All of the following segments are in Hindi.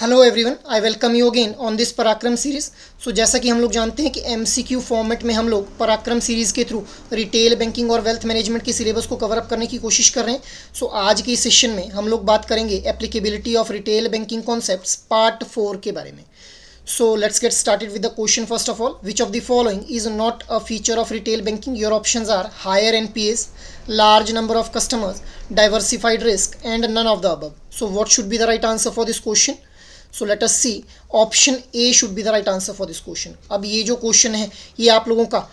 Hello everyone, I welcome you again on this पराक्रम सीरीज़। सो जैसा कि हम लोग जानते हैं कि एमसीक्यू फॉर्मेट में हम लोग पराक्रम सीरीज़ के थ्रू रिटेल बैंकिंग और वेल्थ मैनेजमेंट के सिलेबस को कवर अप करने की कोशिश कर रहे हैं। सो आज के इस सेशन में हम लोग बात करेंगे applicability of retail banking concepts part 4 के बारे में। So let's get started with the question first of all. Which of the following is not a feature of retail banking? Your options are higher NPAs, large number of customers, diversified risk, and none of the above. So what should be the right answer for this question? So let us see. Option A should be the right answer for this question. अब ये जो क्वेश्चन है ये आप लोगों का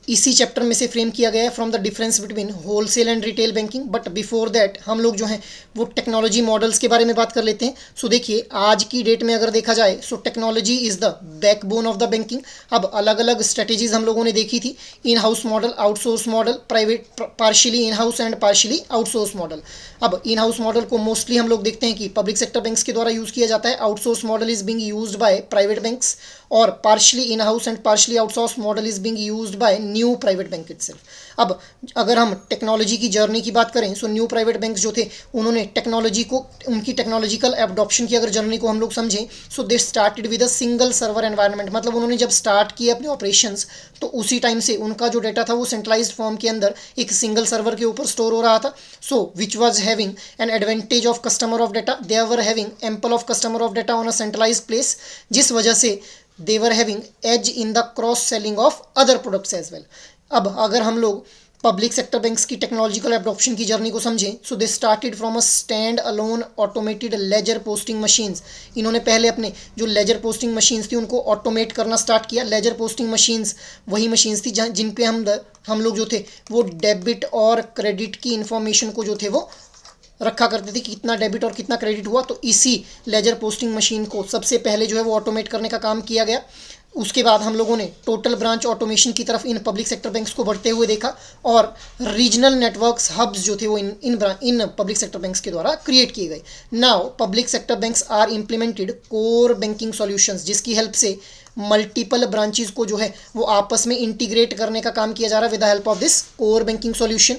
इसी चैप्टर में से फ्रेम किया गया है from the difference between wholesale and retail banking. But before that हम लोग जो हैं वो टेक्नोलॉजी मॉडल्स के बारे में बात कर लेते हैं। सो देखिए, आज की डेट में अगर देखा जाए so technology is the backbone of the banking. अब अलग अलग स्ट्रेटेजीज हम लोगों ने देखी थी, in house model, outsource model, private, partially in house and partially outsource model. अब इन हाउस मॉडल को मोस्टली हम लोग देखते हैं कि पब्लिक सेक्टर बैंक्स के द्वारा यूज़ किया जाता है। Outsource model is being used by private banks और partially in house and partially outsource model is being used by new private bank itself. अब अगर हम टेक्नोलॉजी की जर्नी की बात करें सो न्यू प्राइवेट बैंक्स जो थे उन्होंने टेक्नोलॉजी को, उनकी टेक्नोलॉजिकल एडॉप्शन की अगर जर्नी को हम लोग समझें so they started with a single server environment. मतलब उन्होंने जब स्टार्ट किए अपने ऑपरेशंस तो उसी टाइम से उनका जो डेटा था वो सेंट्रलाइज्ड फॉर्म के अंदर एक सिंगल सर्वर के ऊपर स्टोर हो रहा था। So which was having an advantage of customer of data, they were having ample of customer of data on a centralised place, जिस वजह से they were having edge in the cross selling of other products as well. अब अगर हम लोग पब्लिक सेक्टर बैंक्स की टेक्नोलॉजिकल एडॉप्शन की जर्नी को समझें so they started from a stand alone automated ledger posting machines. इन्होंने पहले अपने जो लेजर पोस्टिंग मशीन्स थी उनको ऑटोमेट करना स्टार्ट किया। लेजर पोस्टिंग मशीन्स वही मशीन्स थी जिन पे हम लोग जो थे वो डेबिट और क्रेडिट की इंफॉर्मेशन को जो थे वो रखा करते थे कि कितना डेबिट और कितना क्रेडिट हुआ। तो इसी लेजर पोस्टिंग मशीन को सबसे पहले जो है वो ऑटोमेट करने का काम किया गया। उसके बाद हम लोगों ने टोटल ब्रांच ऑटोमेशन की तरफ इन पब्लिक सेक्टर बैंक्स को बढ़ते हुए देखा और रीजनल नेटवर्क्स, हब्स जो थे वो इन पब्लिक सेक्टर बैंक्स के द्वारा क्रिएट किए गए। Now public sector banks are implemented core banking solutions, जिसकी हेल्प से मल्टीपल ब्रांचेस को जो है वो आपस में इंटीग्रेट करने का काम किया जा रहा है with the help of this core banking solution.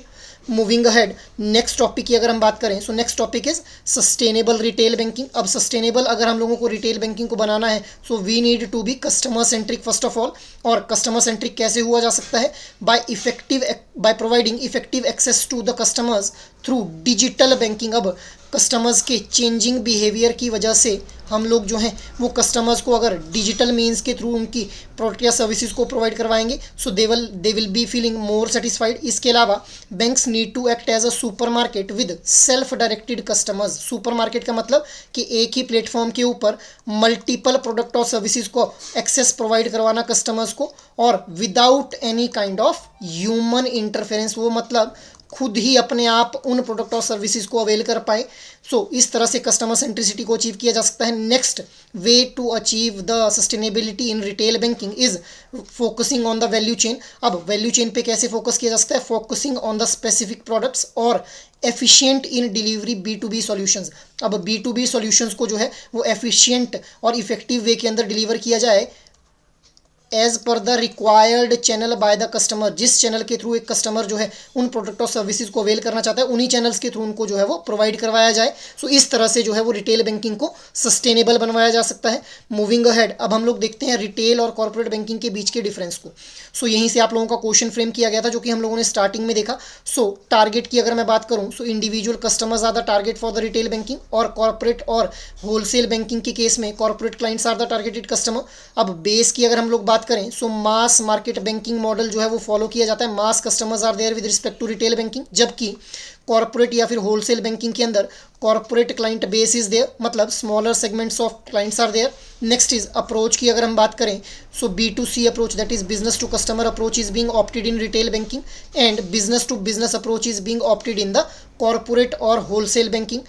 Moving ahead, next topic की अगर हम बात करें so next topic is sustainable retail banking. अब सस्टेनेबल अगर हम लोगों को रिटेल बैंकिंग को बनाना है so we need to be customer centric first of all. और कस्टमर सेंट्रिक कैसे हुआ जा सकता है? By providing effective access to the customers through digital banking. अब कस्टमर्स के चेंजिंग बिहेवियर की वजह से हम लोग जो हैं वो कस्टमर्स को अगर डिजिटल मीन्स के थ्रू उनकी प्रोडक्ट या सर्विसेज को प्रोवाइड करवाएंगे so they will be feeling more satisfied. इसके अलावा banks need to act as a super market with self directed customers. Super market का मतलब कि एक ही प्लेटफॉर्म के ऊपर मल्टीपल प्रोडक्ट और सर्विसेज को एक्सेस प्रोवाइड करवाना कस्टमर्स को, और without any kind of human interference. वो मतलब खुद ही अपने आप उन प्रोडक्ट और सर्विसेज को अवेल कर पाए। सो इस तरह से कस्टमर सेंट्रिसिटी को अचीव किया जा सकता है। Next way to achieve the sustainability in retail banking is focusing on the value chain. अब वैल्यू चेन पे कैसे फोकस किया जा सकता है? Focusing on the specific products और efficient in delivery B2B solutions. अब B2B सॉल्यूशंस को जो है वो एफिशिएंट और इफेक्टिव वे के अंदर डिलीवर किया जाए as per the required channel by the customer. जिस चैनल के थ्रू एक कस्टमर जो है उन प्रोडक्ट और सर्विसेज को अवेल करना चाहता है उन्हीं चैनल्स के थ्रू उनको जो है वो प्रोवाइड करवाया जाए। सो इस तरह से जो है वो रिटेल बैंकिंग को सस्टेनेबल बनवाया जा सकता है। मूविंग अहेड, अब हम लोग देखते हैं रिटेल और कॉर्पोरेट बैंकिंग के बीच के डिफरेंस को। सो यहीं से आप लोगों का क्वेश्चन फ्रेम किया गया था जो कि हम लोगों ने स्टार्टिंग में देखा। सो टारगेट की अगर मैं बात करूँ so individual customers are the target for the retail banking, और कॉर्पोरेट और होलसेल बैंकिंग के केस में corporate clients are the targeted customer. अब बेस की अगर हम लोग बात करें so mass market banking model जो है वो फॉलो किया जाता है। Mass customers are there with respect to retail banking, जबकि कॉर्पोरेट या फिर होलसेल बैंकिंग के अंदर corporate client base is there, मतलब smaller segments of clients are there. Next is approach की अगर हम बात करें so B2C approach, that is business to customer approach is being opted in retail banking, and business to business approach is being opted in the corporate और wholesale banking.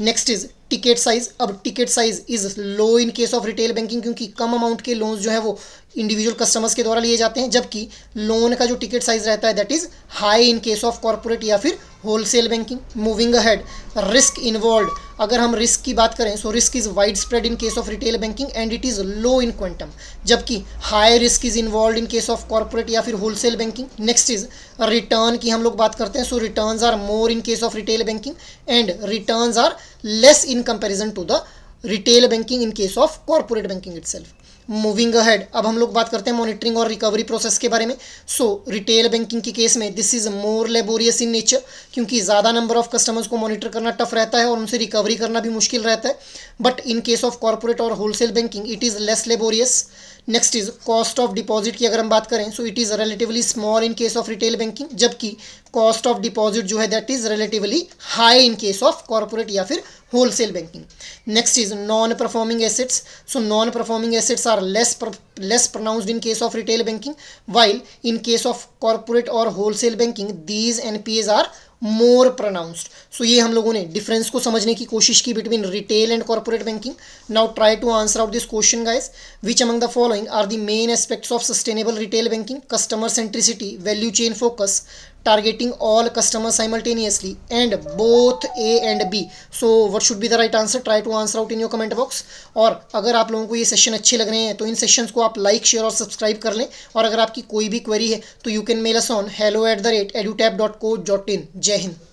Next is ticket size. अब ticket size is low in case of retail banking क्योंकि कम अमाउंट के लोन्स जो है वो इंडिविजुअल कस्टमर्स के द्वारा लिए जाते हैं, जबकि लोन का जो टिकट साइज रहता है that is high in case of corporate या फिर wholesale banking. Moving ahead, risk involve. अगर हम रिस्क की बात करें so risk is wide spread in case of retail banking and it is low in quantum, जबकि high risk is involve in case of corporate या फिर wholesale banking. Next is return की हम लोग बात करते हैं so returns are more in case of retail banking and returns are less in comparison to the retail banking in case of corporate banking itself. Moving ahead, अब हम लोग बात करते हैं मॉनिटरिंग और रिकवरी प्रोसेस के बारे में। सो रिटेल बैंकिंग के केस में this is more laborious in nature, क्योंकि ज़्यादा नंबर ऑफ कस्टमर्स को मॉनिटर करना टफ रहता है और उनसे रिकवरी करना भी मुश्किल रहता है। But in case of corporate और wholesale banking it is less laborious. Next is cost of deposit की अगर हम बात करें, so it is relatively small in case of retail banking, जबकि कॉस्ट ऑफ डिपॉजिट जो है that is relatively high in case of corporate या फिर wholesale banking. Next is non performing assets. So non performing assets are less pronounced in case of retail banking, while in case of corporate or wholesale banking these NPAs are more pronounced. So ये हम लोगों ने डिफरेंस को समझने की कोशिश की between retail and corporate banking. Now try to answer out this question guys. Which among the following are the main aspects of sustainable retail banking? Customer centricity, value chain focus, targeting all customers simultaneously, and both A and B. So what should be the right answer? Try to answer out in your comment box. और अगर आप लोगों को ये सेशन अच्छे लग रहे हैं तो इन सेशंस को आप लाइक शेयर और सब्सक्राइब कर लें, और अगर आपकी कोई भी क्वेरी है तो you can mail us on hello@edutap.co.in। जय हिंद।